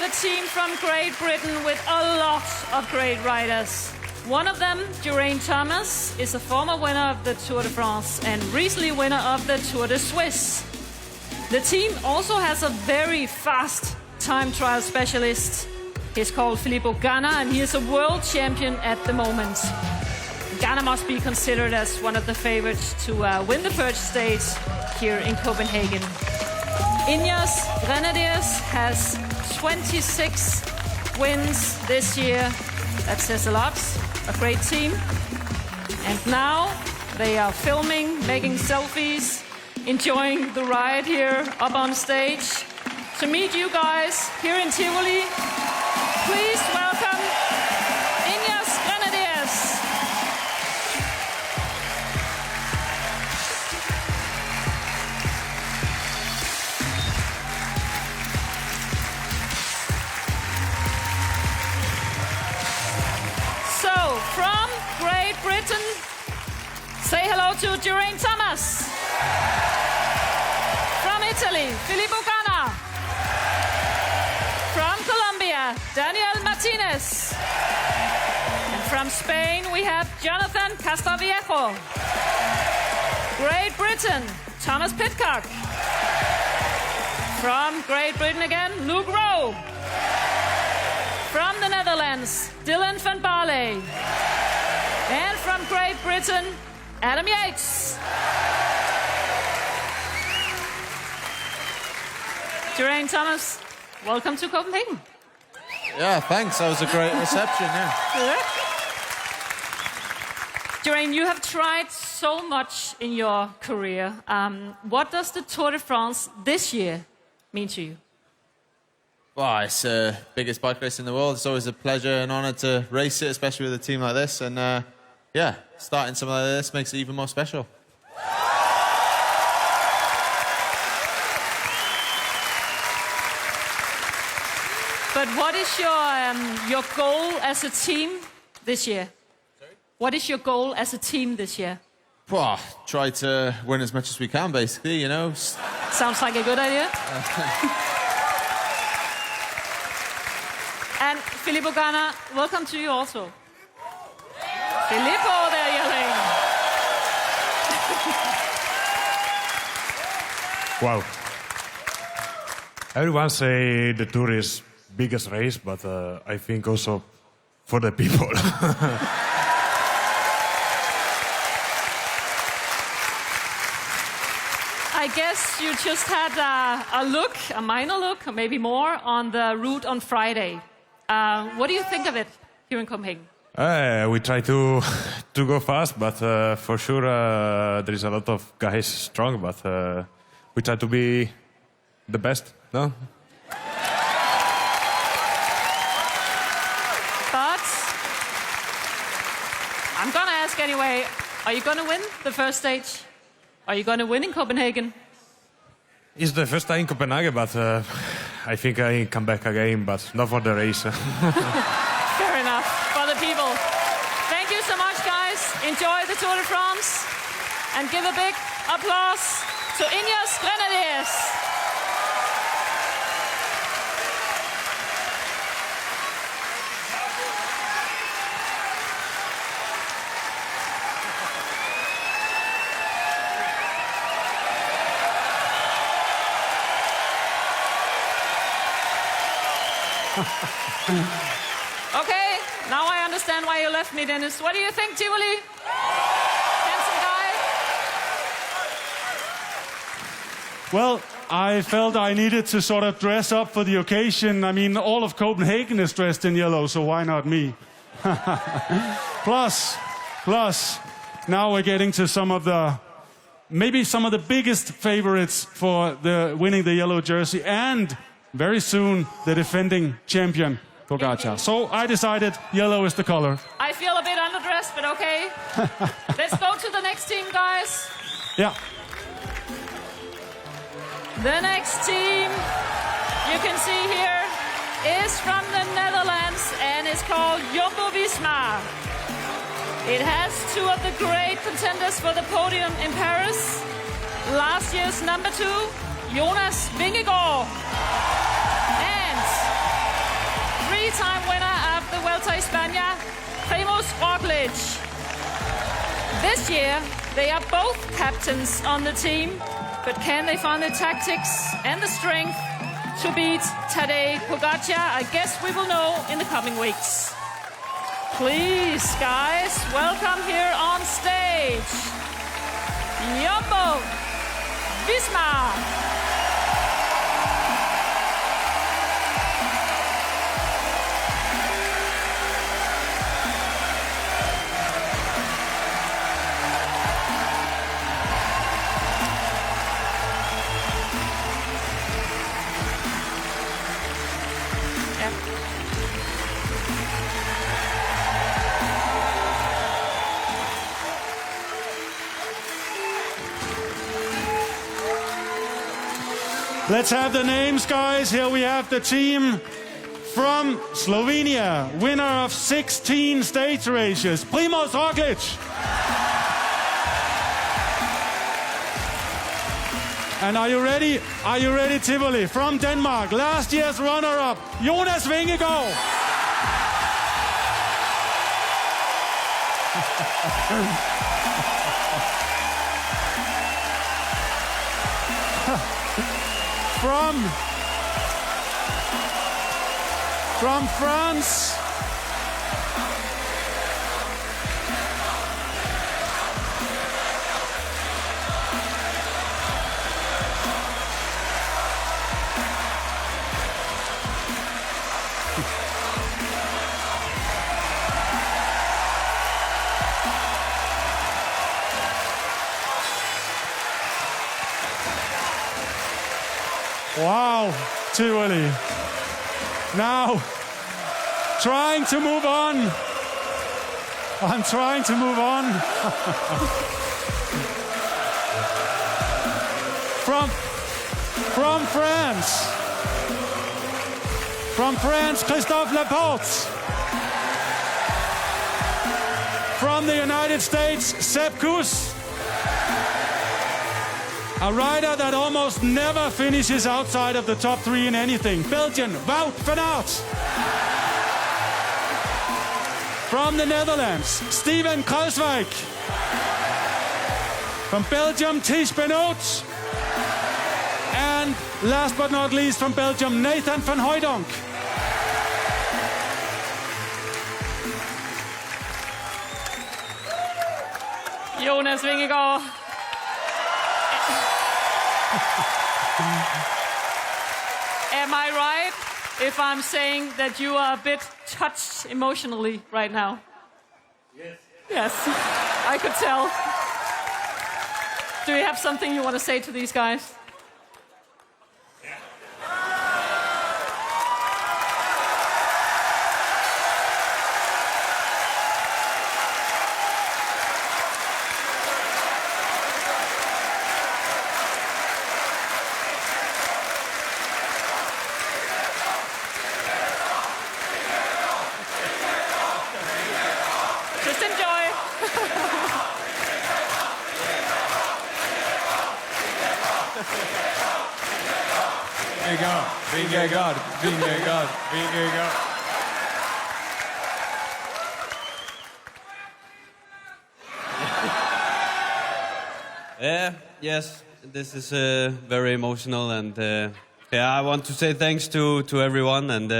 a team from Great Britain with a lot of great riders. One of them, Geraint Thomas, is a former winner of the Tour de France and recently winner of the Tour de Suisse. The team also has a very fast time trial specialist. He's called Filippo Ganna, and he is a world champion at the moment. Ganna must be considered as one of the favorites to win the first stage here in Copenhagen. Ineos Grenadiers has 26 wins this year. That says a lot. A great team. And now they are filming, making selfies, enjoying the ride here up on stage. To meet you guys here in Tivoli, please welcome Ineos Grenadiers. So, from Great Britain, say hello to Geraint Thomas. From Italy, Filippo Ganna. From Colombia, Daniel Martinez. And from Spain, we have Jonathan Castroviejo. Great Britain, Thomas Pidcock. From Great Britain again, Luke Rowe. From the Netherlands, Dylan van Baarle. And from Great Britain, Adam Yates. Geraint Thomas, welcome to Copenhagen. Yeah, thanks. That was a great reception, yeah. Geraint, you have tried so much in your career. What does the Tour de France this year mean to you? Well, it's the biggest bike race in the world. It's always a pleasure and honour to race it, especially with a team like this. And yeah, starting something like this makes it even more special. But what is your goal as a team this year? Sorry? What is your goal as a team this year? Well, try to win as much as we can, basically, you know. Sounds like a good idea. And Filippo Ganna, welcome to you also. Filippo, they're yelling. Wow. Everyone say the Tour is biggest race, but I think also for the people. I guess you just had a minor look, or maybe more, on the route on Friday. What do you think of it here in Copenhagen? We try to go fast, but for sure there is a lot of guys strong, but we try to be the best, no? But I'm going to ask anyway, are you going to win the first stage? Are you going to win in Copenhagen? It's the first time in Copenhagen, but I think I come back again, but not for the race. Fair enough. For the people. Thank you so much, guys. Enjoy the Tour de France. And give a big applause to Ineos Grenadiers. Okay, now I understand why you left me, Dennis. What do you think, Tivoli? Handsome guy? Well, I felt I needed to sort of dress up for the occasion. I mean, all of Copenhagen is dressed in yellow, so why not me? Plus, now we're getting to maybe some of the biggest favorites for winning the yellow jersey, and very soon the defending champion, Pogacar. So I decided yellow is the color. I feel a bit underdressed, but okay. Let's go to the next team, guys. Yeah. The next team you can see here is from the Netherlands and is called Jumbo-Visma. It has two of the great contenders for the podium in Paris. Last year's number 2, Jonas Vingegaard. And three-time winner of the Vuelta a España, Primož Roglic. This year, they are both captains on the team, but can they find the tactics and the strength to beat Tadej Pogačar? I guess we will know in the coming weeks. Please, guys, welcome here on stage, Jumbo Visma. Let's have the names, guys. Here we have the team from Slovenia, winner of 16 stage races, Primož Roglic. And are you ready? Are you ready, Tivoli? From Denmark, last year's runner-up, Jonas Vingegaard. From France, wow, Tivoli. Now, trying to move on. I'm trying to move on. From France. From France, Christophe Laporte. From the United States, Sepp Kuss. A rider that almost never finishes outside of the top three in anything. Belgian, Wout van Aert. From the Netherlands, Steven Kruijswijk. From Belgium, Ties Benoot. And last but not least, from Belgium, Nathan van Hooijdonk. Jonas Vingegaard. Am I right if I'm saying that you are a bit touched emotionally right now? Yes. Yes, I could tell. Do you have something you want to say to these guys? Just enjoy. Vingegaard. Yes, this is very emotional, and I want to say thanks to everyone, and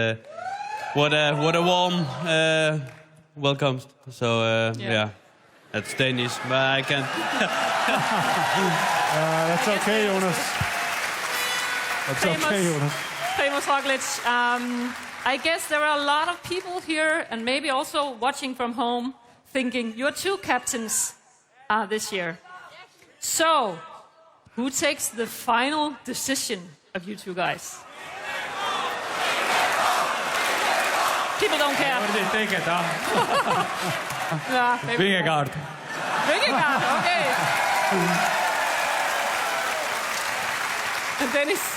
what a warm welcome. So yeah, that's Danish, but I can. That's okay, Jonas. That's okay, Jonas. Primož Roglic. I guess there are a lot of people here, and maybe also watching from home, thinking you're two captains this year. So, who takes the final decision of you two guys? People don't care. What do they think it, Yeah, maybe. Vingegaard. Vingegaard, okay. And Dennis?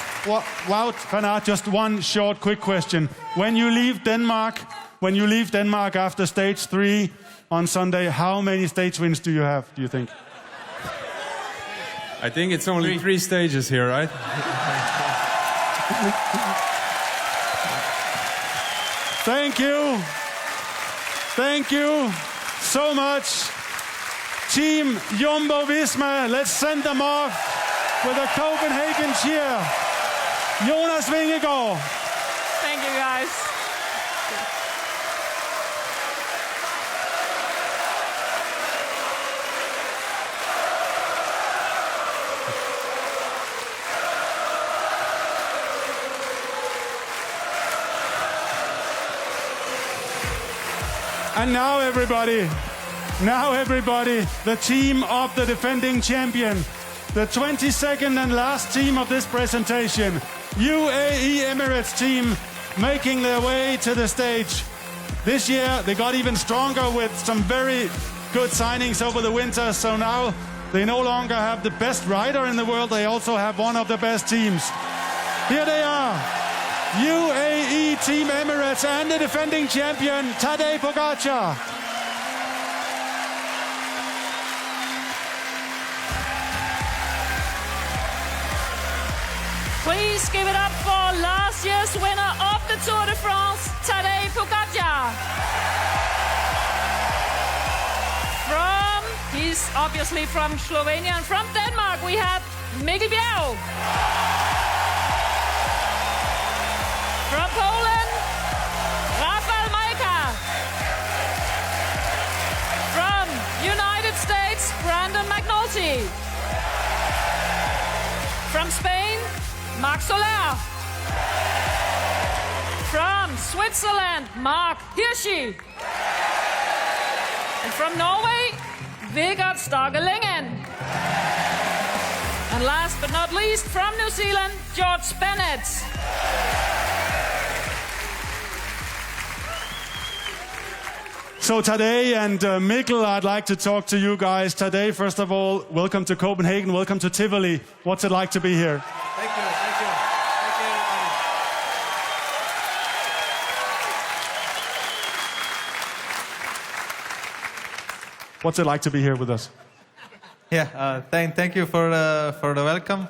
Wout van Aert, just one short, quick question. When you leave Denmark after stage 3 on Sunday, how many stage wins do you have, do you think? I think it's only three stages here, right? Thank you. Thank you so much. Team Jumbo-Visma, let's send them off with a Copenhagen cheer. Jonas Vingegaard. Thank you, guys. And now everybody, the team of the defending champion, the 22nd and last team of this presentation, UAE Emirates team, making their way to the stage. This year they got even stronger with some very good signings over the winter, so now they no longer have the best rider in the world, they also have one of the best teams. Here they are. UAE Team Emirates and the defending champion, Tadej Pogačar. Please give it up for last year's winner of the Tour de France, Tadej Pogačar. He's obviously from Slovenia, and from Denmark we have Mikkel Bjerg. From Poland, Rafał Majka. From United States, Brandon McNulty. From Spain, Marc Soler. From Switzerland, Mark Hirschi. And from Norway, Vegard Stokkelingen. And last but not least, from New Zealand, George Bennett. So Tadej and Mikkel, I'd like to talk to you guys. Tadej, first of all, welcome to Copenhagen, welcome to Tivoli. What's it like to be here? Thank you, thank you. Thank you, everybody. What's it like to be here with us? Yeah, thank you for the welcome.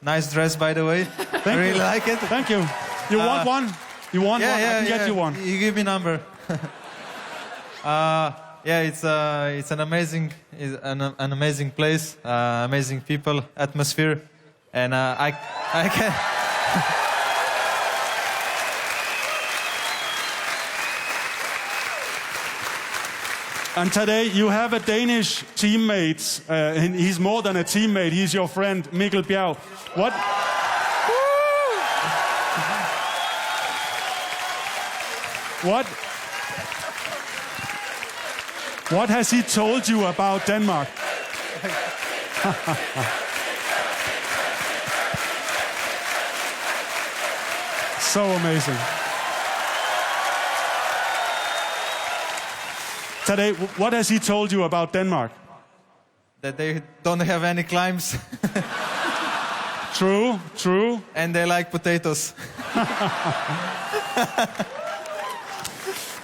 Nice dress, by the way. I really like it. Thank you. You want one? You want one? I can get you one. You give me number. It's an amazing place, amazing people, atmosphere, and I can. And today you have a Danish teammate. And he's more than a teammate. He's your friend, Mikkel Bjerg. What has he told you about Denmark? So amazing. Today, what has he told you about Denmark? That they don't have any climbs. True, true. And they like potatoes.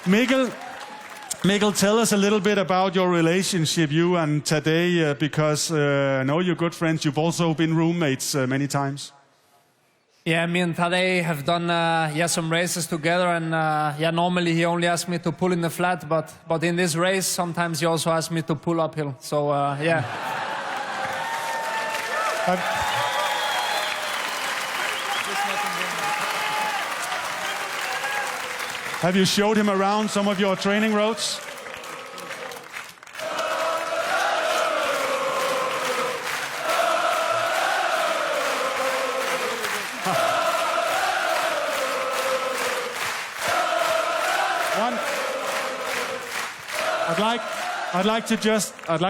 Mikkel, tell us a little bit about your relationship, you and Tadej, because I know you're good friends. You've also been roommates many times. Yeah, me and Tadej have done some races together, and normally he only asks me to pull in the flat, but in this race sometimes he also asks me to pull uphill. So yeah. Have you showed him around some of your training routes? I'd like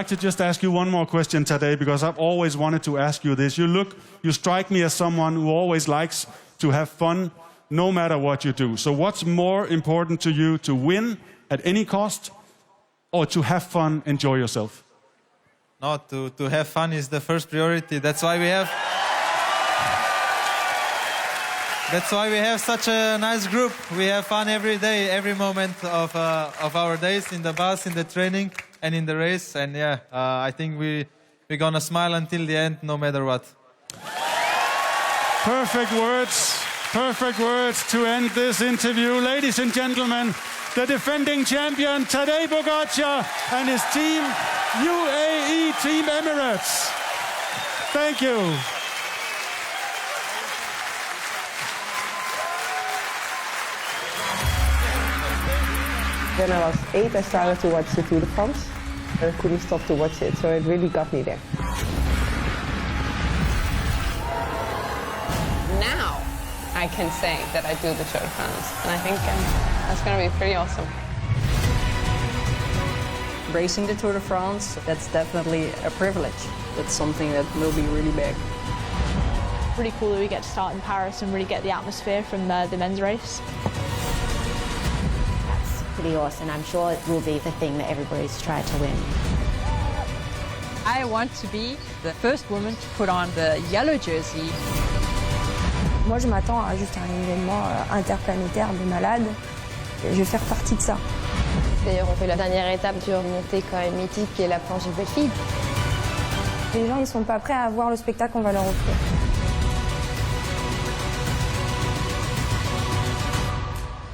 to just ask you one more question today, because I've always wanted to ask you this. You strike me as someone who always likes to have fun, no matter what you do. So what's more important to you, to win at any cost, or to have fun, enjoy yourself? No, to have fun is the first priority. That's why we have such a nice group. We have fun every day, every moment of our days, in the bus, in the training, and in the race. And I think we're gonna smile until the end, no matter what. Perfect words. perfect words to end this interview. Ladies and gentlemen, the defending champion Tadej Pogačar and his team, UAE Team Emirates. Thank you. When I was 8, I started to watch the Tour de France. I couldn't stop to watch it, so it really got me there. Now I can say that I do the Tour de France, and I think that's going to be pretty awesome. Racing the Tour de France, that's definitely a privilege. It's something that will be really big. Pretty cool that we get to start in Paris and really get the atmosphere from the men's race. That's pretty awesome. I'm sure it will be the thing that everybody's tried to win. I want to be the first woman to put on the yellow jersey. Moi, je m'attends à juste un événement interplanétaire de malade. Je vais faire partie de ça. D'ailleurs, on fait la dernière étape d'une montée quand même mythique qui est la planche des belles filles. Les gens, ils sont pas prêts à voir le spectacle qu'on va leur offrir.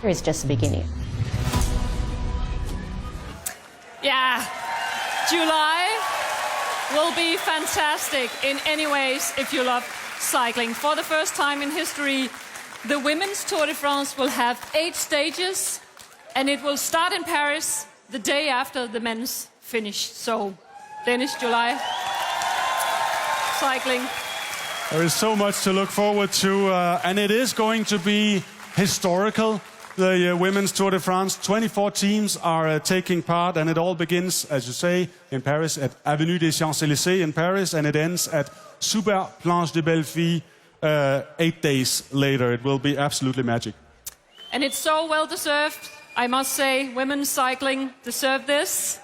It's just the beginning. Yeah, July will be fantastic in any ways if you love cycling. For the first time in history, the women's Tour de France will have 8 stages, and it will start in Paris the day after the men's finish. So, Danish July cycling. There is so much to look forward to, and it is going to be historical. The women's Tour de France, 24 teams are taking part, and it all begins, as you say, in Paris at Avenue des Champs-Élysées in Paris, and it ends at Super Planche des Belles Filles 8 days later. It will be absolutely magic. And it's so well deserved. I must say, women's cycling deserve this.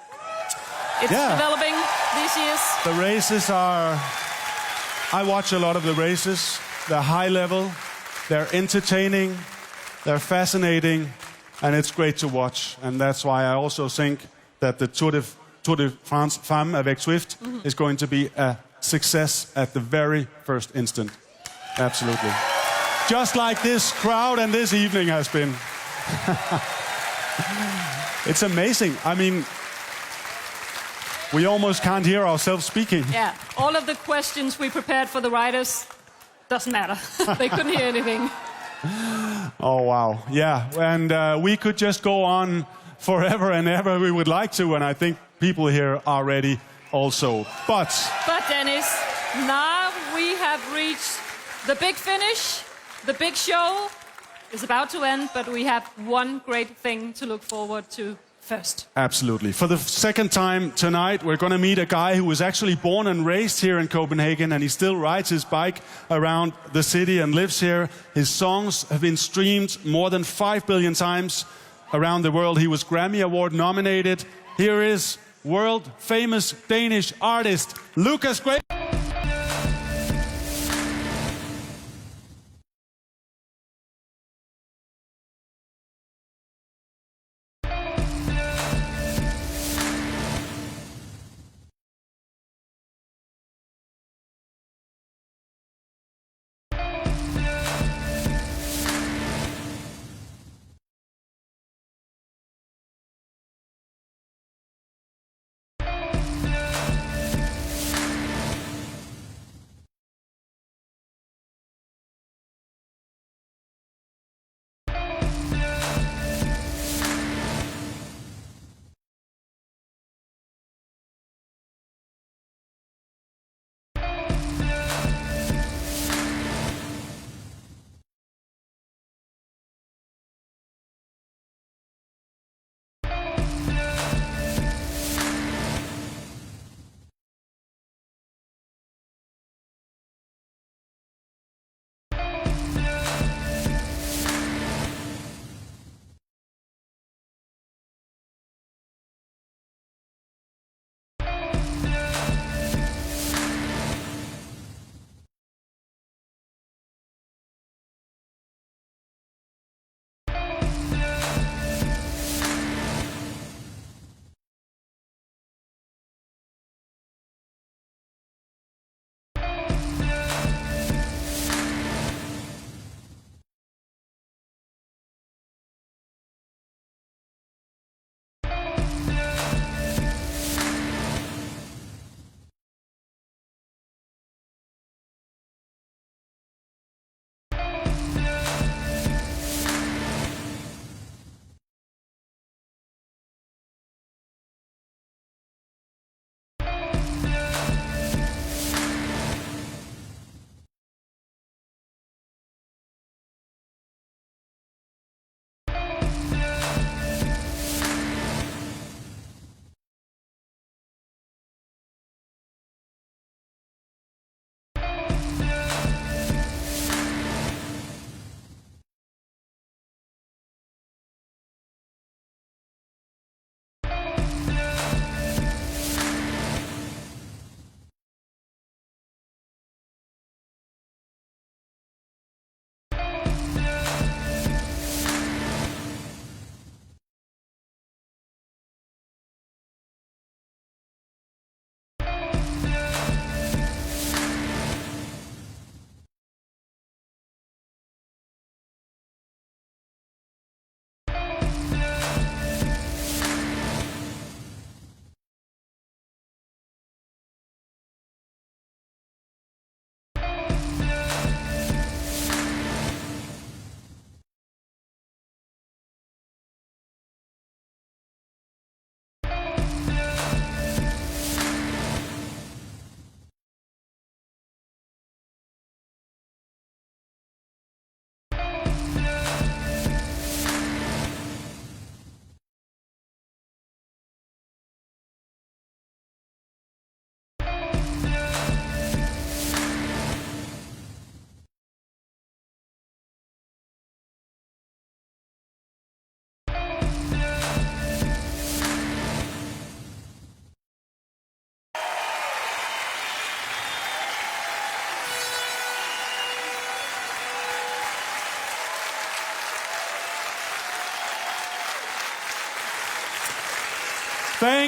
It's developing these years. The races are... I watch a lot of the races. They're high level, they're entertaining, they're fascinating, and it's great to watch. And that's why I also think that the Tour de France Femmes avec Swift is going to be a success at the very first instant. Absolutely. Just like this crowd and this evening has been. It's amazing. I mean, we almost can't hear ourselves speaking. Yeah, all of the questions we prepared for the riders, doesn't matter. They couldn't hear anything. Oh, wow. Yeah, and we could just go on forever and ever we would like to, and I think people here are ready also. But Dennis, now we have reached the big finish. The big show is about to end, but we have one great thing to look forward to first. absolutely. For the second time tonight, we're going to meet a guy who was actually born and raised here in Copenhagen, and he still rides his bike around the city and lives here. His songs have been streamed more than 5 billion times around the world. He was Grammy Award nominated. Here is world-famous Danish artist Lucas Graham.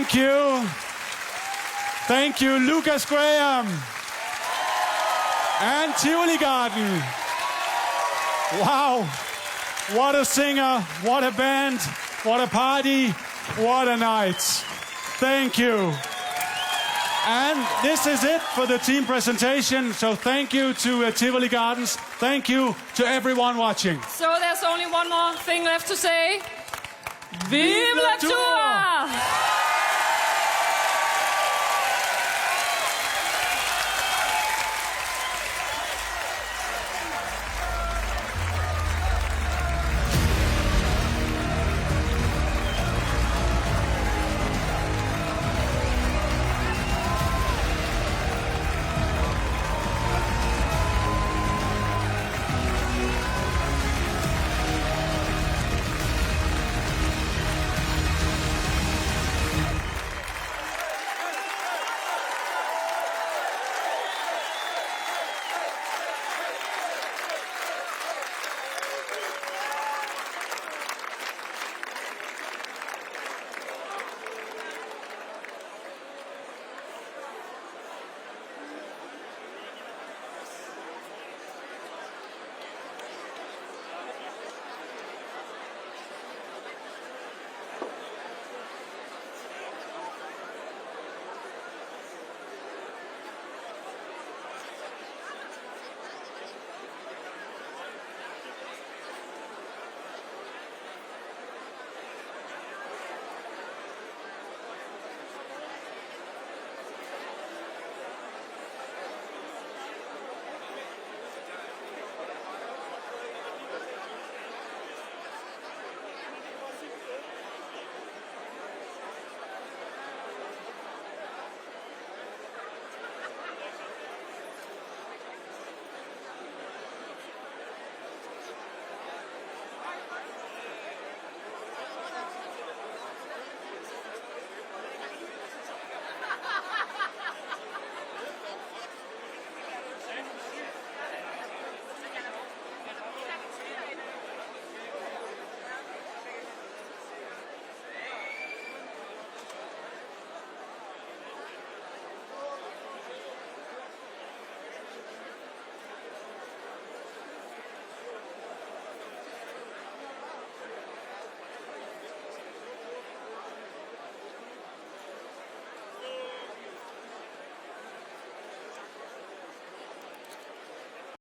Thank you. Thank you, Lucas Graham. And Tivoli Garden. Wow. What a singer, what a band, what a party, what a night. Thank you. And this is it for the team presentation. So thank you to Tivoli Gardens. Thank you to everyone watching. So there's only one more thing left to say. Vive la Tour!